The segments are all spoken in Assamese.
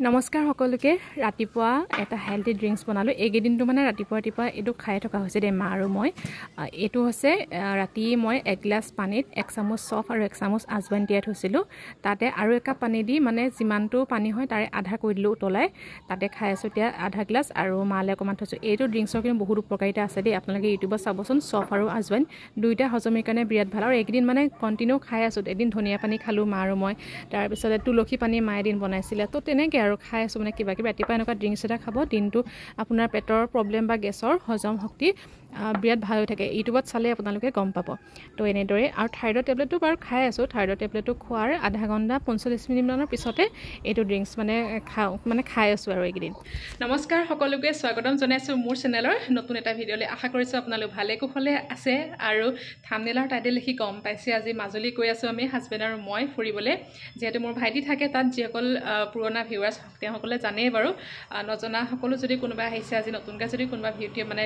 নমস্কাৰ সকলোকে ৰাতিপুৱা এটা হেলথি ড্ৰিংকস বনালো এইকেদিনটো মানে ৰাতিপুৱা এটো খাই থকা হৈছে দে মা আৰু মই এটো হৈছে ৰাতি মই 1 গ্লাস পানীত 1 চামুচ সফ আৰু 1 চামুচ আজৱাইন তিয়াই থৈছিলো তাতে আৰু এক কাপ পানী দি মানে যিমানটো পানী হয় তাৰে আধা কৰি দিলো উতলাই তাতে খাই আছো তিয়া আধা গ্লাস আৰু মালে কমান থৈছো এইটো ড্ৰিংকসৰ কিন্তু বহুত উপকাৰিতা আছে দে আপোনালোকে ইউটিউবত চাবচোন সফ আৰু আজৱাইন দুইটা হজমেৰ কাৰণে বিৰাট ভাল আৰু এইকেদিন মানে কন্টিনিউ খাই আছো এদিন ধনিয়া পানী খালো মা আৰু মই তাৰ পিছত তুলসী পানী মায়ে দিন বনাইছিল তো তেনেকে আৰু খাই আছো মানে কিবা কিবা ৰাতিপুৱা এনেকুৱা ড্ৰিংকস এটা খাব দিনটো আপোনাৰ পেটৰ প্ৰবলেম বা গেছৰ হজম শক্তি বিৰাট ভাল হৈ থাকে ইউটিউবত চালে আপোনালোকে গম পাব তো এনেদৰে আৰু থাইৰয়ড টেবলেটটো বাৰু খাই আছো থাইৰয়ড টেবলেটটো খোৱাৰ আধা ঘণ্টা 45 মিনিট মানৰ পিছতে এইটো ড্ৰিংকস মানে খাই আছো আৰু এইকেদিন নমস্কাৰ সকলোকে স্বাগতম জনাইছো মোৰ চেনেলৰ নতুন এটা ভিডিঅ'লৈ আশা কৰিছো আপোনালোক ভালে কুশলে আছে আৰু থাম্বনেইলৰ টাইটেল লিখি গম পাইছে আজি মাজুলী গৈ আছো আমি হাজবেণ্ড আৰু মই ফুৰিবলৈ যেহেতু মোৰ ভাইটি থাকে তাত যিসকল পুৰণা ভিউৱাৰ্ছ তেওঁলোকলে জানেই বাৰু নজনা সকলো যদি কোনোবা আহিছে আজি নতুনকৈ যদি কোনোবা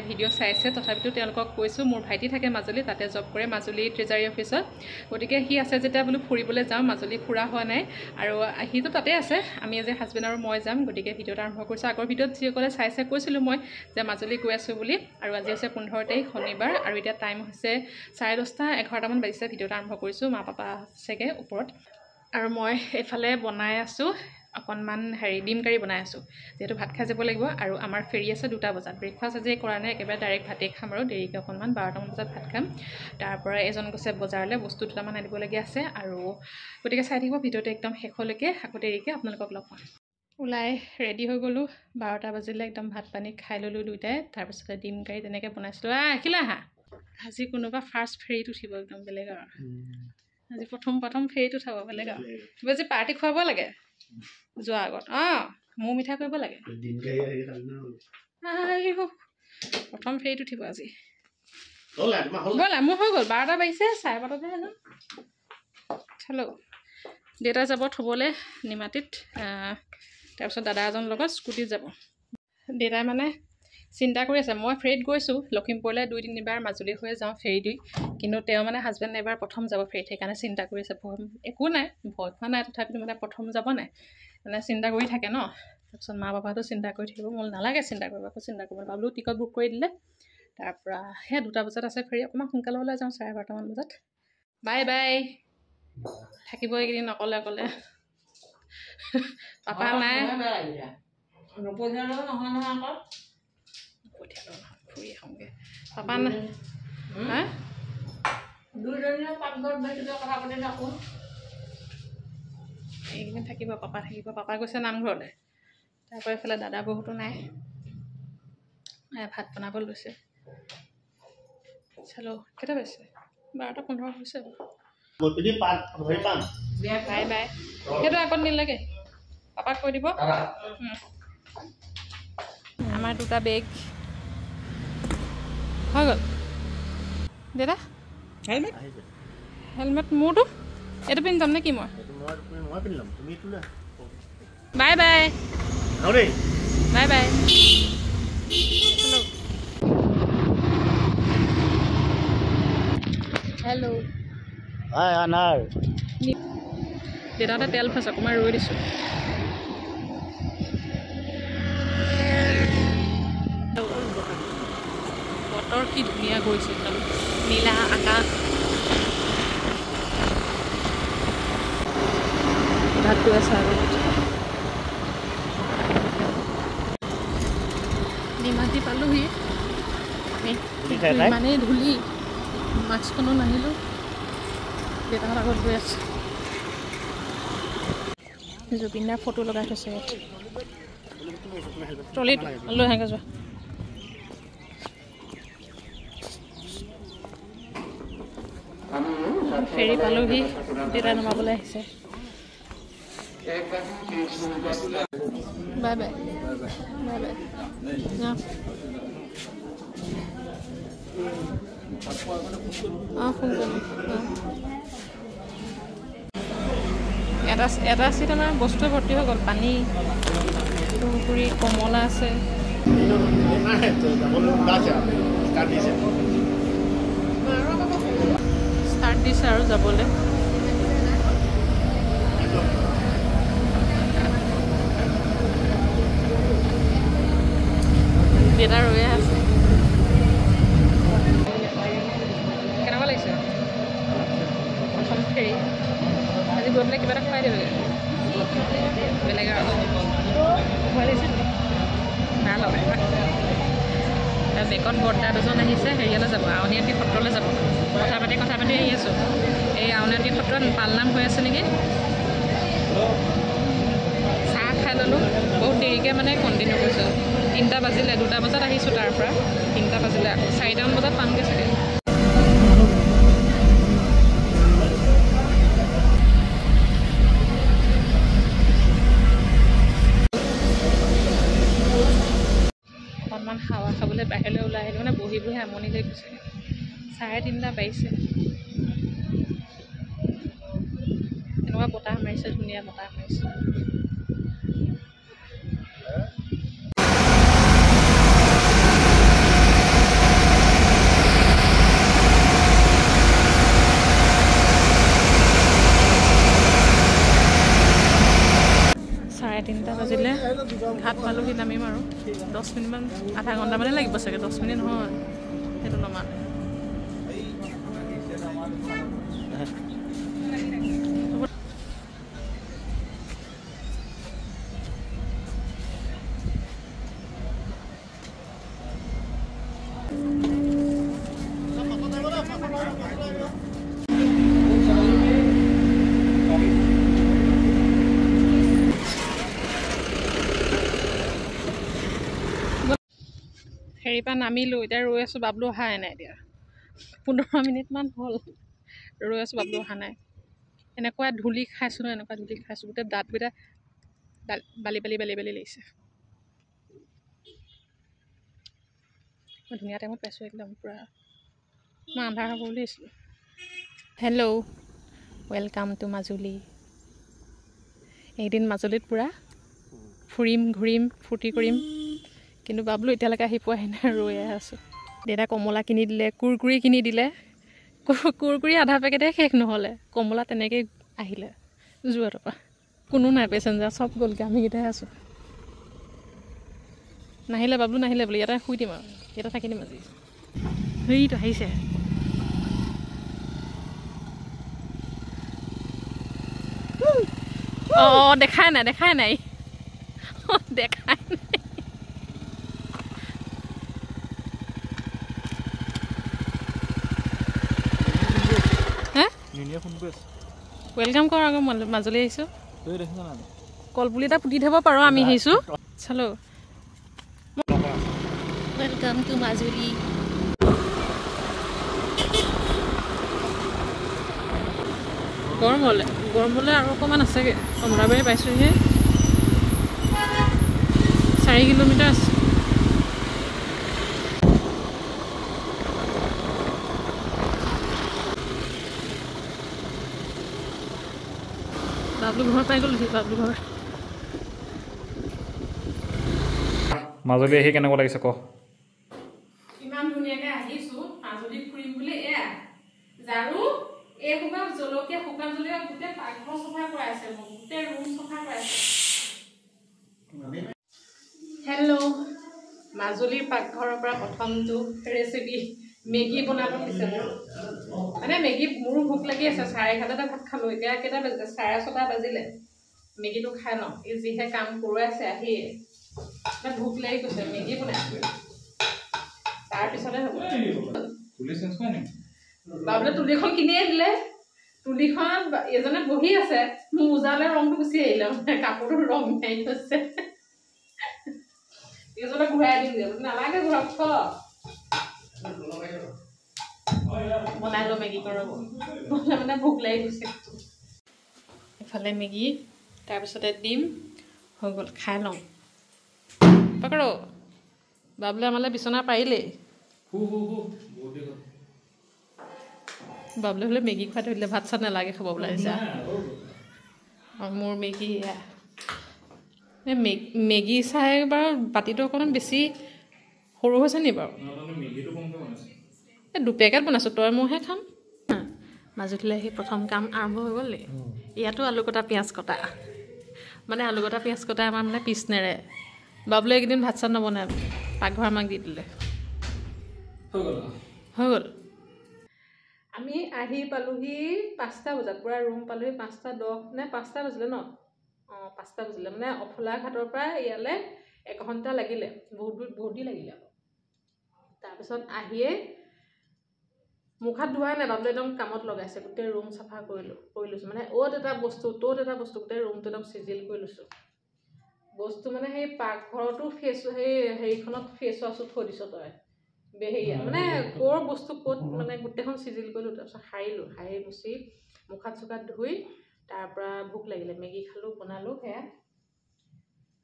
ভিডিঅ' চাইছে তথাপিতো তেওঁলোকক কৈছো মোৰ ভাইটি থাকে মাজুলী তাতে জব কৰে মাজুলী ট্ৰেজাৰী অফিচত গতিকে হি আছে যেতিয়া বোলো ফুৰিবলৈ যাম মাজুলী ফুৰা হোৱা নাই আৰু হিটো তাতে আছে আমি আজি হাজবেণ্ড আৰু মই যাম গতিকে ভিডিঅ'টো আৰম্ভ কৰিছো আগৰ ভিডিঅ'ত যিসকলে চাইছে কৈছিলো মই যে মাজুলী গৈ আছো বুলি আৰু আজি হৈছে 15 তাৰিখ শনিবাৰ আৰু এতিয়া টাইম হৈছে 10:30 11টা মান বাজিছে ভিডিঅ'টো আৰম্ভ কৰিছো মা পাপা আছেগে ওপৰত আৰু মই এফালে বনাই আছো অকনমান ডিম কাৰি বনাই আছো যেহেতু ভাত খাই যাব লাগিব আৰু আমাৰ ফেৰি আছে 2টা বজাত ব্ৰেকফাষ্ট আজি কৰা নাই একেবাৰে ডাইৰেক্ট ভাতে খাম আৰু দেৰিকৈ অকনমান 12টা মান বজাত ভাত খাম তাৰ পৰা এজন গৈছে বজাৰলৈ বস্তু দুটামান আনিবলগীয়া আছে আৰু গতিকে চাই থাকিব ভিডিঅ'টো একদম শেষলৈকে আকৌ দেৰিকৈ আপোনালোকক লগ পাম ওলাই ৰেডি হৈ গলো 12টা বাজিলে একদম ভাত পানী খাই ললো দুইটাই তাৰ পিছতে ডিম কাৰি তেনেকৈ বনাইছিলো আহিলা হা আজি কোনোবা ফাৰ্ষ্ট ফেৰিত উঠিব একদম বেলেগ আৰু আজি প্ৰথম ফেৰিত উঠাব বেলেগ আৰু কিবা যে পাৰ্টি খুৱাব লাগে যোৱা আগত মোৰ মিঠা কৰিব লাগে প্ৰথম ফেৰিত উঠিব আজি ব'লা মোৰ হৈ গ'ল 12টা বাজিছে 12:30 হেনো হেল্ল' দেউতা যাব থ'বলৈ নিমাতীত তাৰপিছত দাদা এজন লগত স্কুটিত যাব দেউতাই মানে চিন্তা কৰি আছে মই ফেৰিত গৈছোঁ লখিমপুৰলৈ 2-3 বাৰ মাজুলী হৈ যাওঁ ফেৰি দি কিন্তু তেওঁ মানে হাজবেণ্ড এবাৰ প্ৰথম যাব ফেৰিত সেইকাৰণে চিন্তা কৰি আছে একো নাই ভয় খোৱা নাই তথাপিতো মানে প্ৰথম যাব নাই মানে চিন্তা কৰি থাকে ন তাৰপিছত মা বাবাটো চিন্তা কৰি থাকিব মোৰ নালাগে চিন্তা কৰিব আকৌ চিন্তা কৰিব বাবলু টিকট বুক কৰি দিলে তাৰ পৰা 2টা বজাত আছে ফেৰি অকণমান সোনকালে ওলাই যাওঁ 12:30 মান বজাত বাই বাই থাকিব এইকেইদিন অকলে পাপা নাই ফুৰি আহোঁগে পাপা নাই হা এইকেইদিন থাকিব পাপা গৈছে নামঘৰলৈ তাৰ পৰা এইফালে দাদা বহুতো নাই ভাত বনাব লৈছে চালো কেইটা বাজিছে 12:15 হৈছে বাই বাই সেইটো আগত নিলাগে পাপাক কৈ দিব আমাৰ 2টা বেগ হৈ গ'ল দাদা হেলমেট মোৰটো এইটো পিন্ধি যাম নে কি মই bye bye bye bye hello' দেউতাহঁতে তেল ফাঁচ অকণমান ৰৈ দিছোঁ বতৰ কি ধুনীয়া কৰিছে একদম নীলা আকাশ ভাত গৈ আছে আগত নিমাতি পালোহি ইমানেই ধূলি মাস্কখনো নানিলোঁ দেউতাহঁত আগত গৈ আছে জুবিনদাৰ ফটো লগাই থৈছে ইয়াত ট্ৰলিত লৈ আহেগৈ যোৱা ফেৰি পালোহি দেউতা নমাবলৈ আহিছে bye bye bye bye phone কৰিম এটা চিট আমাৰ বস্তু ভৰ্তি হৈ গ'ল পানী পুৰি কমলা আছে ষ্টাৰ্ট দিছে আৰু যাবলৈ দেউতা ৰৈ আছে কেনেকুৱা লাগিছে প্ৰথম ফেৰি আজি গৈ পেলাই কিবা এটা খুৱাই দিবগৈ বেলেগ আৰু খুৱাই লাগিছে ভাল হ'ব বেকত বৰ্তা দুজন আহিছে হেৰিয়ালৈ যাব আউনীআটী সত্ৰলৈ যাব কথা পাতি আহি আছোঁ এই আউনীআটী সত্ৰত পালনাম হৈ আছে নেকি চাহ খাই ল'লোঁ বহুত দেৰিকৈ মানে কণ্টিনিউ কৰিছোঁ 3টা বাজিলে 2টা বজাত আহিছোঁ তাৰ পৰা 3টা বাজিলে আকৌ 4টামান বজাত পামগৈ চাগে অকণমান হাৱা খাবলৈ বাহিৰলৈ ওলাই আহিলোঁ মানে বহি বহি আমনি লৈ গৈছে 3:30 বাজিছে এনেকুৱা বতাহ মাৰিছে ধুনীয়া বতাহ মাৰিছে বাজিলে ঘাট পালোহি নামিম আৰু 10 মিনিটমান আধা ঘণ্টামানে লাগিব চাগে 10 মিনিট নহয় সেইটো নমানে হেৰি পৰা নামিলোঁ এতিয়া ৰৈ আছোঁ বাবলু অহাই নাই এতিয়া 15 মিনিটমান হ'ল ৰৈ আছোঁ বাবলু অহা নাই এনেকুৱা ধূলি খাইছোঁ ন এনেকুৱা ধূলি খাইছোঁ গোটেই দাঁতকেইটা বালি লাগিছে মই ধুনীয়া টাইমত পাইছোঁ একদম পূৰা মই আন্ধাৰ হ'ব বুলি আহিছিলোঁ হেল্ল' ৱেলকাম টু মাজুলী এইদিন মাজুলীত পূৰা ফুৰিম ঘূৰিম ফূৰ্তি কৰিম কিন্তু বাবলু এতিয়ালৈকে আহি পোৱাহি নাই ৰৈয়ে আছোঁ দেউতা কমলা কিনি দিলে কুৰকুৰি কিনি দিলে কুৰকুৰি আধা পেকেটে শেষ নহ'লে কমলা তেনেকৈ আহিলে যোৱাটোৰ পৰা কোনো নাই পেচেঞ্জাৰ চব গ'লগৈ আমি কেইটাহে আছোঁ নাহিলে বাবলু নাহিলে বোলে ইয়াতে শুই দিম আৰু ইয়াতে থাকি দিম আজি সেইটো আহিছে অঁ দেখাই নাই দেখাই নাই ৱেলকাম কৰ আকৌ মাজুলী আহিছোঁ কলপুলি এটা পুতি থ'ব পাৰোঁ আমি আহিছোঁ চালো ৱেলকাম টু মাজুলী গৰম হ'লে আৰু অকণমান আছেগৈ কমলাবাৰী পাইছোঁহে 4 কিলোমিটাৰ আছে বাবলু ঘৰ পাই গ'ল বাবলু ঘৰ মাজুলী আহি কেনেকুৱা লাগিছে কওঁ ইমান ধুনীয়াকৈ আহিছোঁ মাজুলীত ফুৰিম বুলি এয়া জাৰু এই শুকান জলকীয়া গোটেই পাকঘৰ চফা কৰাইছে মোক গোটেই ৰুম চফা কৰাইছে হেল্ল' মাজুলীৰ পাকঘৰৰ পৰা প্ৰথমটো ৰেচিপি মেগী বনাব দিছে মানে মেগী মোৰো ভোক লাগি আছে 11:30 ভাত খালোঁ এতিয়া কেইটা বাজিলে 6:30 বাজিলে মেগীটো খাই লওঁ এই যিহে কাম কৰোৱাইছে আহি ভোক লাগি গৈছে মেগী বনাইছোঁ তাৰপিছতে হ'ব বাবুলে তুলিখন কিনি আনিলে তুলিখন এজনে বহি আছে মোৰ মোজালে ৰংটো গুচি আহিলে কাপোৰটো ৰং মাৰি থৈছে এজনে ঘূৰাই দিলে নালাগে ঘূৰাব বনাই লো মেগী কৰিব মানে ভোক লাগি গৈছে এফালে মেগী তাৰপিছতে ডিম হৈ গ'ল খাই লওঁ পাকৰো বাবুলে আমালৈ বিচনা পাৰিলেই বাবুলে হ'লে মেগী খুৱাই থৈ দিলে ভাত চাত নালাগে খাব বোলে মোৰ মেগী মেগী চাই বাৰু বাতিটো অকণমান বেছি সৰু হৈছে নি বাৰু এই 2 পেকেট বনাইছোঁ তই মইহে খাম মাজুলীলৈ আহি প্ৰথম কাম আৰম্ভ হৈ গ'ল নেকি ইয়াতো আলু কটা পিঁয়াজ কটা মানে আলু কটা পিঁয়াজ কটা আমাৰ মানে পিছ নেৰে বাবুলে এইকেইদিন ভাত চাত নবনায় পাকঘৰ আমাক দি দিলে হৈ গ'ল আমি আহি পালোহি 5টা বজাত পুৰা ৰুম পালোহি 5:10 নে 5টা বাজিলে ন 5টা বাজিলে মানে অফলা ঘাটৰ পৰা ইয়ালে 1 ঘণ্টা লাগিলে বহুত লাগিলে তাৰপিছত আহিয়ে মুখাত ধোৱাই নাই বাবলে একদম কামত লগাইছে গোটেই ৰুম চাফা কৰি লৈছো মানে ওত এটা বস্তু তোত এটা বস্তু গোটেই ৰুমটো একদম চিজিল কৰি লৈছো বস্তু মানে সেই পাকঘৰটো হেৰিখনত ফেচ ৱাছো থৈ দিছ তই বেহেয়া মানে কৰ বস্তু ক'ত মানে গোটেইখন চিজিল কৰিলো তাৰপিছত সাৰি মুচি মুখাত চুকাত ধুই তাৰ পৰা ভোক লাগিলে মেগী খালো বনালো সেয়া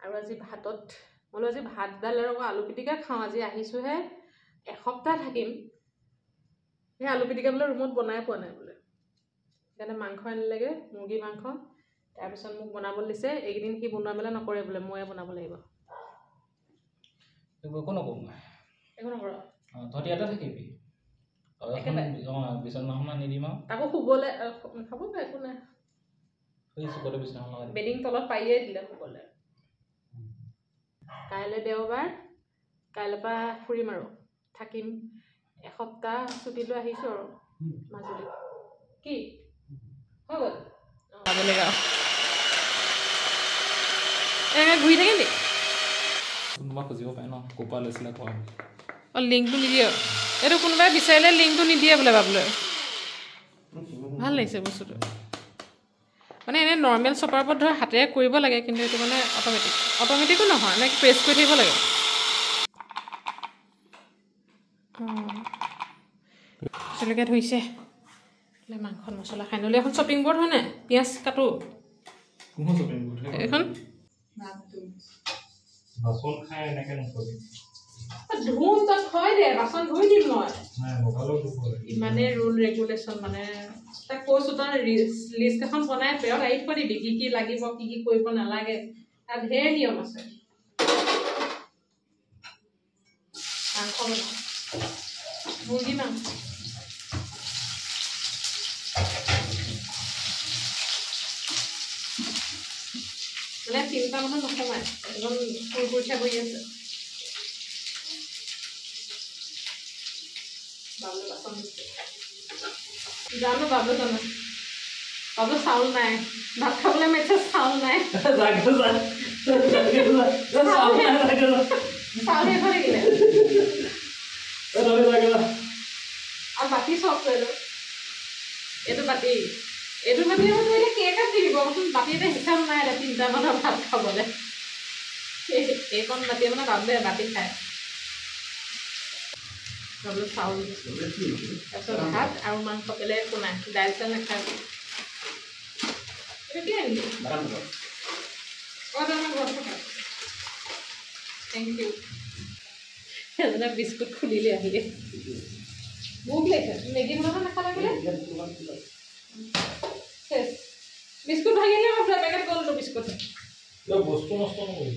আৰু আজি ভাতত মই আজি ভাত দাল আৰু আলু পিটিকা খাওঁ আজি আহিছোহে এসপ্তাহ থাকিম সেই আলু পিটিকা বোলে ৰুমত বনাই পোৱা নাই বোলে সেইকাৰণে মাংস আনিলেগে মুৰ্গী মাংস তাৰপিছত মোক বনাবলৈ দিছে এইকেইদিন সি বনোৱা মেলা নকৰে বোলে ময়ে বনাব লাগিব একো নকওঁ একো নকৰ তহঁতি ইয়াতে থাকিবি বিচনাখন আনি দিম আৰু তাকো শুবলৈ খাব একো নাই বেডিং তলত পাৰিয়ে দিলে শুবলৈ কাইলৈ দেওবাৰ কাইলৈৰ পৰা ফুৰিম আৰু থাকিম এসপ্তাহ ছুটি লৈ আহিছোঁ আৰু মাজুলী কি হৈ গ'ল মাজুলী গাঁও এনেকৈ ঘূৰি থাকে নি কোনোবা খুজিব পাৰে ন কোপা লৈছিলে কোৱা লিংকটো নিদিয়ে এইটো কোনোবাই বিচাৰিলে লিংকটো নিদিয়ে বোলে বাবলৈ ভাল লাগিছে বস্তুটো মানে এনেই নৰ্মেল চপাৰ ওপৰত ধৰ হাতেৰে কৰিব লাগে কিন্তু এইটো মানে অট'মেটিকো নহয় মানে প্ৰেছ কৰি থাকিব লাগে জলকীয়া ধুইছে মাংসত মছলা খাই নহ'লে এখন শ্বপিং বৰ্ড হয় নাই পিঁয়াজ কাটো এইখন বাচন খাই এনেকে নকবি ধুম তই থৈ দে বাচন ধুই দিম মই ইমানে ৰুল ৰেগুলেশ্যন মানে তাক কৈছো তই লিষ্ট এখন বনাই পেৰত আহি থৈ দিবি কি কি লাগিব কি কি কৰিব নালাগে তাত ঢেৰ নিয়ম আছে মাংস বনাওঁ মুৰ্গী মাংস মানে 3টা মানুহ নকমাই একদম ফুৰফুৰীয়া বহি আছে জানো বাবু চাউল নাই ভাত খাবলৈ মেছে চাউল নাই চাউল শেষ হৈ থাকিলে আৰু বাতি চব এইটো বাতি ধৰিলে কেক কাটি দিব বাতি এটা হিচাপ নাই 3টা মানুহৰ ভাত খাবলৈ এইকণ বাতি মানে বাতি খায় চাউল তাৰপিছত ভাত আৰু মাংস বেলেগ একো নাই দাইল চাইল নাখায় থেংক ইউ সেইজনে বিস্কুট খুলিলে আহিলে মোক লেখে মেগী বনাব নাখালে বোলে বিস্কুট ভাঙিলে পেকেট গ'লতো বিস্কুট বস্তু নষ্ট নকৰিবি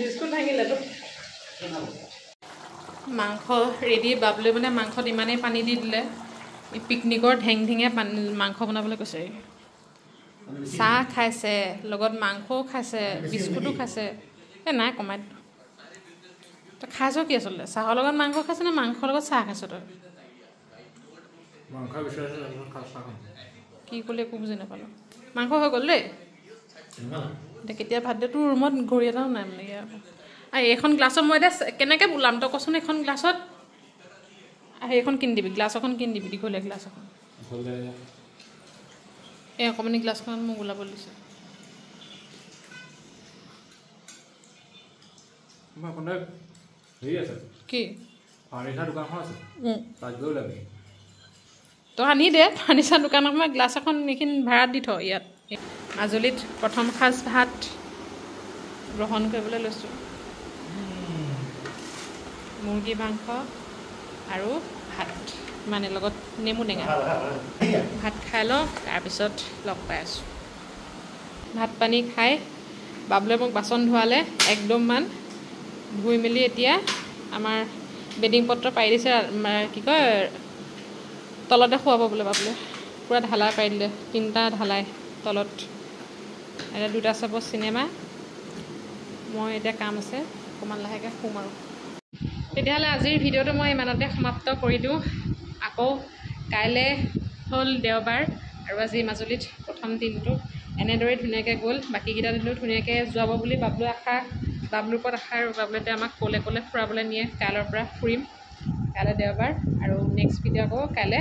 বিস্কুট ভাঙিলেতো মাংস ৰেডি বাবলে মানে মাংসত ইমানেই পানী দি দিলে পিকনিকৰ ঢেঙে মাংস বনাবলৈ কৈছে চাহ খাইছে লগত মাংসও খাইছে বিস্কুটো খাইছে নাই কমাই তই খাইছ কি আচলতে চাহৰ লগত মাংস খাইছ নে মাংসৰ লগত চাহ খাইছ তই কি ক'লে একো বুজি নাপালোঁ মাংস হৈ গ'ল দেই এতিয়া কেতিয়া ভাত দিয়ে তোৰ ৰুমত ঘড়ী এটাও নাই মানে ইয়াৰ এইখন গ্লাছত মই এতিয়া কেনেকৈ বোলাম তই কচোন এখন গ্লাছত সেইখন কিনি দিবি গ্লাছ এখন কিনি দিবি দীঘলীয়া গ্লাছ এখন এই অকণমানি গ্লাছখন মোক ওলাব দিছে কি তই আনি দে ফাৰ্নিচাৰ দোকানত মই গ্লাছ এখন এইখিনি ভাড়াত দি থ ইয়াত মাজুলীত প্ৰথম সাঁজ ভাত গ্ৰহণ কৰিবলৈ লৈছোঁ মুৰ্গী মাংস আৰু ভাত মানে লগত নেমু টেঙা ভাত খাই লওঁ তাৰপিছত লগ পাই আছোঁ ভাত পানী খাই বাবুলে মোক বাচন ধোৱালে একদমমান ধুই মেলি এতিয়া আমাৰ বেডিং পত্ৰ পাৰি দিছে কি কয় তলতে শুৱাব বোলে বাবুলে পূৰা ঢালাই পাৰি দিলে 3টা ঢালাই তলত এতিয়া 2টা চাব চিনেমা মই এতিয়া কাম আছে অকণমান লাহেকৈ শুম আৰু তেতিয়াহ'লে আজিৰ ভিডিঅ'টো মই ইমানতে সমাপ্ত কৰি দিওঁ আকৌ কাইলৈ হ'ল দেওবাৰ আৰু আজি মাজুলীত প্ৰথম দিনটো এনেদৰে ধুনীয়াকৈ গ'ল বাকীকেইটা দিনো ধুনীয়াকৈ যোৱাব বুলি বাবলুৰ ওপৰত আশা আৰু বাবলুতে আমাক ক'লে ফুৰাবলৈ নিয়ে কাইলৈৰ পৰা ফুৰিম কাইলৈ দেওবাৰ আৰু নেক্সট ভিডিঅ' আকৌ কাইলৈ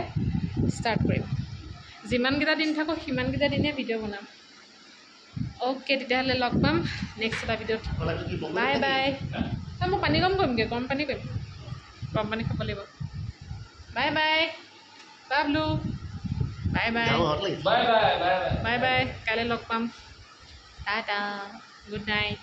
ষ্টাৰ্ট কৰিম যিমানকেইটা দিন থাকোঁ সিমানকেইটা দিনে ভিডিঅ' বনাম অ'কে তেতিয়াহ'লে লগ পাম নেক্সট এটা ভিডিঅ'ত বাই বাই মই পানী গৰম কৰিমগৈ গৰম পানী কৰিম গৰম পানী খাব লাগিব bye bye Bablu bye bye bye bye bye bye bye bye কাইলৈ লগ পাম টাটা গুড নাইট